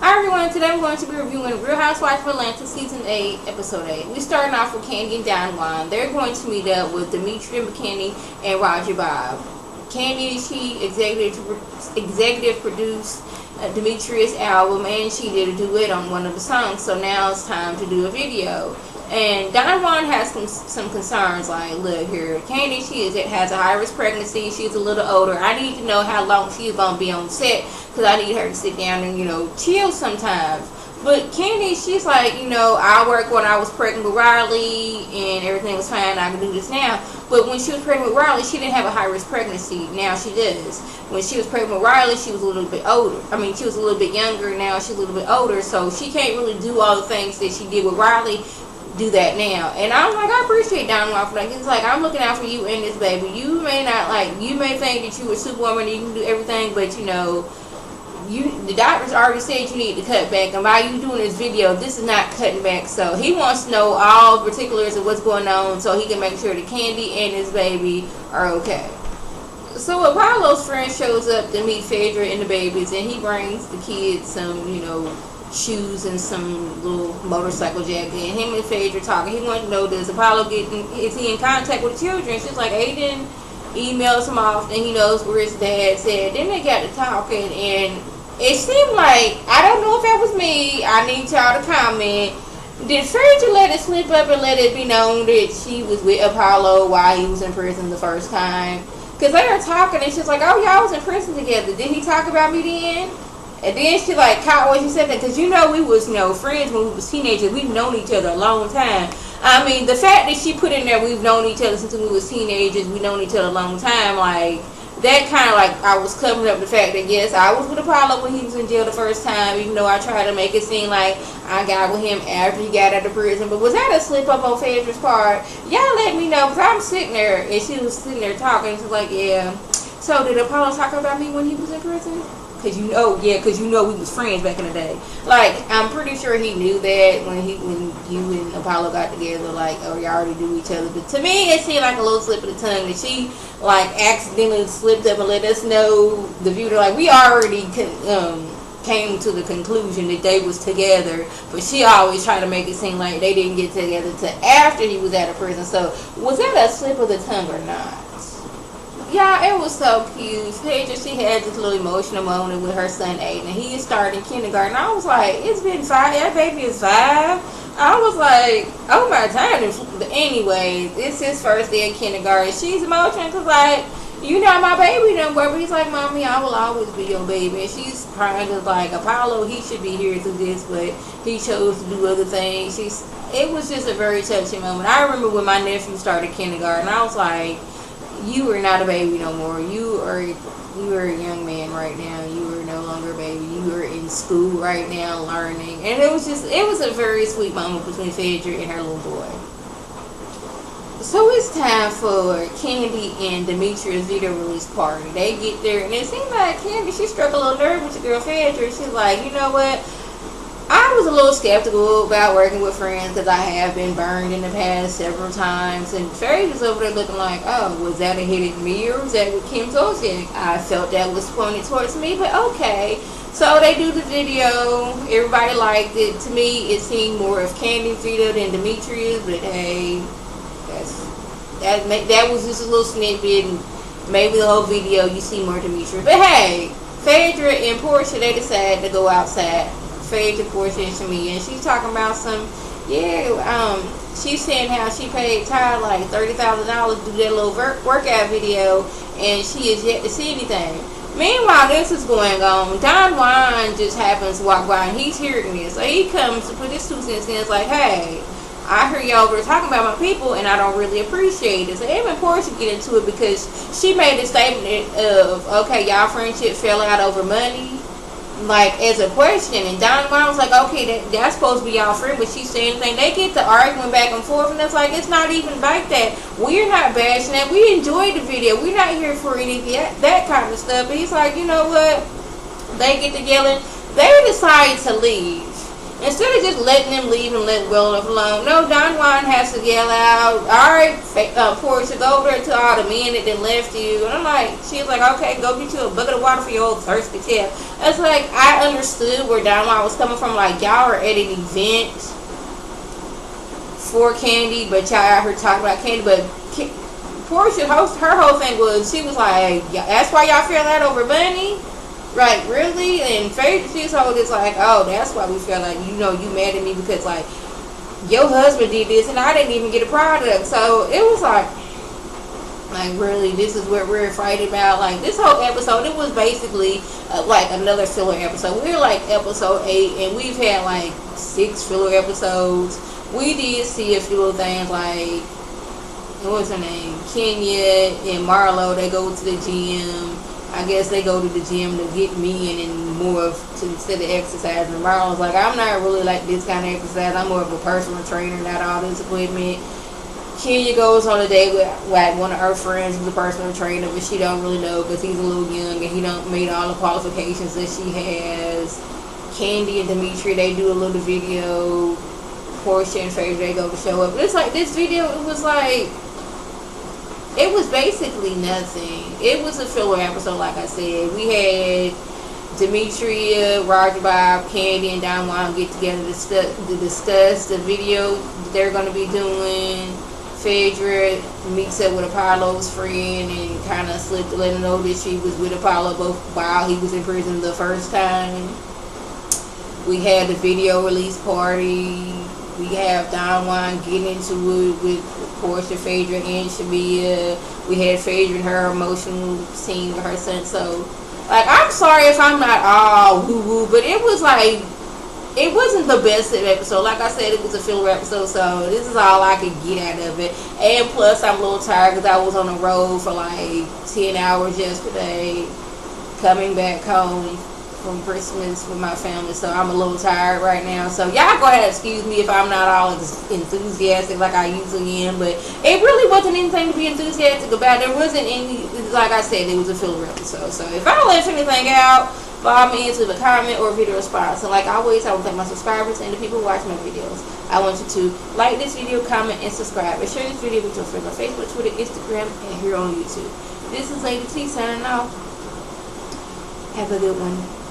Hi everyone, today I'm going to be reviewing Real Housewives of Atlanta Season 8, Episode 8. We're starting off with Kandi and DONJUAN. They're going to meet up with Demetria, McKinney, and Roger Bob. Kandi, she executive produced Demetria's album, and she did a duet on one of the songs, so now it's time to do a video. And DONJUAN has some concerns, like, look here, Kandi, has a high-risk pregnancy, she's a little older, I need to know how long she's going to be on set, because I need her to sit down and, chill sometimes. But Kandi, she's like, I worked when I was pregnant with Riley, and everything was fine, I can do this now. But when she was pregnant with Riley, she didn't have a high-risk pregnancy. Now she does. When she was pregnant with Riley, she was a little bit older. She was a little bit younger, now she's a little bit older, so she can't really do all the things that she did with Riley, do that now. And I'm like, I appreciate DONJUAN for that. It's like, I'm looking out for you and this baby. You may not, you may think that you're a superwoman and you can do everything, but the doctors already said you need to cut back, and by you doing this video, this is not cutting back. So he wants to know all the particulars of what's going on so he can make sure that Kandi and his baby are okay. So Apollo's friend shows up to meet Phaedra and the babies, and he brings the kids some, shoes and some little motorcycle jacket, and him and Phaedra talking. He wanted to know, is he in contact with the children? She's like, Aiden emails him off, and he knows where his dad said. Then they got to talking, and it seemed like, I don't know if that was me, I need y'all to comment, did Phaedra let it slip up and let it be known that she was with Apollo while he was in prison the first time? Because they were talking, and she's like, oh, y'all was in prison together, did he talk about me then? And then she caught what she said that, because we was, friends when we was teenagers. We've known each other a long time. The fact that she put in there, we've known each other since we was teenagers, we've known each other a long time, that kind of I was covering up the fact that, yes, I was with Apollo when he was in jail the first time, even though I tried to make it seem like I got with him after he got out of prison. But was that a slip up on Phaedra's part? Y'all let me know, because I'm sitting there, and she was sitting there talking, and she's like, yeah. So did Apollo talk about me when he was in prison? Because we was friends back in the day. I'm pretty sure he knew that when you and Apollo got together, oh, y'all already knew each other. But to me, it seemed like a little slip of the tongue that she, accidentally slipped up and let us know, the viewer, we already came to the conclusion that they was together, but she always tried to make it seem like they didn't get together till after he was out of prison. So, was that a slip of the tongue or not? Yeah, it was so cute. Phaedra, she had this little emotional moment with her son Aiden. He is starting kindergarten. I was like, it's been 5. That baby is 5. I was like, oh my time. Anyway, it's his first day of kindergarten. She's emotional because, my baby done work. But he's like, Mommy, I will always be your baby. And she's crying because, Apollo, he should be here through this, but he chose to do other things. It was just a very touching moment. I remember when my nephew started kindergarten, I was like, you are not a baby no more. You are a young man right now. You are no longer a baby. You are in school right now learning. And it was a very sweet moment between Phaedra and her little boy. So it's time for Kandi and Demetria's video release party. They get there, and it seemed like Kandi, she struck a little nerve with your girl Phaedra. She's like, you know what? I was a little skeptical about working with friends because I have been burned in the past several times. And Phaedra's over there looking like, oh, was that a hit at me or was that with Kim Zolciak? I felt that was pointed towards me, but okay. So they do the video. Everybody liked it. To me, it seemed more of Kandi's video than Demetria's, but hey, that was just a little snippet. And maybe the whole video you see more Demetria. But hey, Phaedra and Portia, they decided to go outside. Phaedra, Portia, and Shamia, and she's talking about she's saying how she paid Ty $30,000 to do that little workout video, and she is yet to see anything. Meanwhile, this is going on. DONJUAN just happens to walk by, and he's hearing this, so he comes to put his 2 cents in. It's like, hey, I hear y'all over talking about my people, and I don't really appreciate it. So even Portia get into it because she made a statement of, okay, y'all friendship fell out over money, as a question, and DONJUAN was like, okay, that's supposed to be y'all friend, but she's saying anything. They get to arguing back and forth, and it's like, it's not even like that. We're not bashing that. We enjoyed the video. We're not here for anything, that kind of stuff. But he's like, you know what? They get to yelling. They decide to leave. Instead of just letting them leave and let well enough alone, no, Don Juan has to yell out, alright, Portia, go over there to all the men that then left you. And I'm like, she was like, okay, go get you a bucket of water for your old thirsty tail. It's like, I understood where Don Juan was coming from. Like, y'all are at an event for Kandi, but y'all out here talking about Kandi. But Portia, her whole thing was, she was like, that's why y'all feel that over Bunny? Right, really? And she's always like, oh, that's why we feel like, you know, you mad at me because, like, your husband did this and I didn't even get a product. So it was like really, this is what we're fighting about. Like, this whole episode, it was basically like another filler episode. We're like episode 8 and we've had like 6 filler episodes. We did see a few things like, what was her name? Kenya and Marlo, they go to the gym. I guess they go to the gym to get me and more instead of exercising. Marlon's like, I'm not really like this kind of exercise. I'm more of a personal trainer, not all this equipment. Kenya goes on a date with like one of her friends who's a personal trainer, but she don't really know because he's a little young and he don't meet all the qualifications that she has. Kandi and Demetria, they do a little video. Portia and Phaedra, they go to show up. But it's like this video, it was like, it was basically nothing. It was a filler episode, like I said. We had Demetria, Roger Bob, Kandi, and Don Juan get together to discuss the video that they're going to be doing. Phaedra meets up with Apollo's friend and kind of slipped to let him know that she was with Apollo both while he was in prison the first time. We had the video release party. We have Don Juan getting into it with Portia, Phaedra, and Shamia. We had Phaedra and her emotional scene with her son. So, like, I'm sorry if I'm not all woo-woo, but it was like, it wasn't the best episode. Like I said, it was a filler episode, so this is all I could get out of it. And plus, I'm a little tired because I was on the road for like 10 hours yesterday, coming back home from Christmas with my family, so I'm a little tired right now. So y'all go ahead and excuse me if I'm not all enthusiastic like I usually am, but it really wasn't anything to be enthusiastic about. There wasn't any, like I said, it was a filler episode. So if I left anything out, by all means, leave a comment or a video response. And like always, I want to thank my subscribers and the people who watch my videos. I want you to like this video, comment, and subscribe, and share this video with your friends on Facebook, Twitter, Instagram, and here on YouTube. This is Lady T signing off. Have a good one.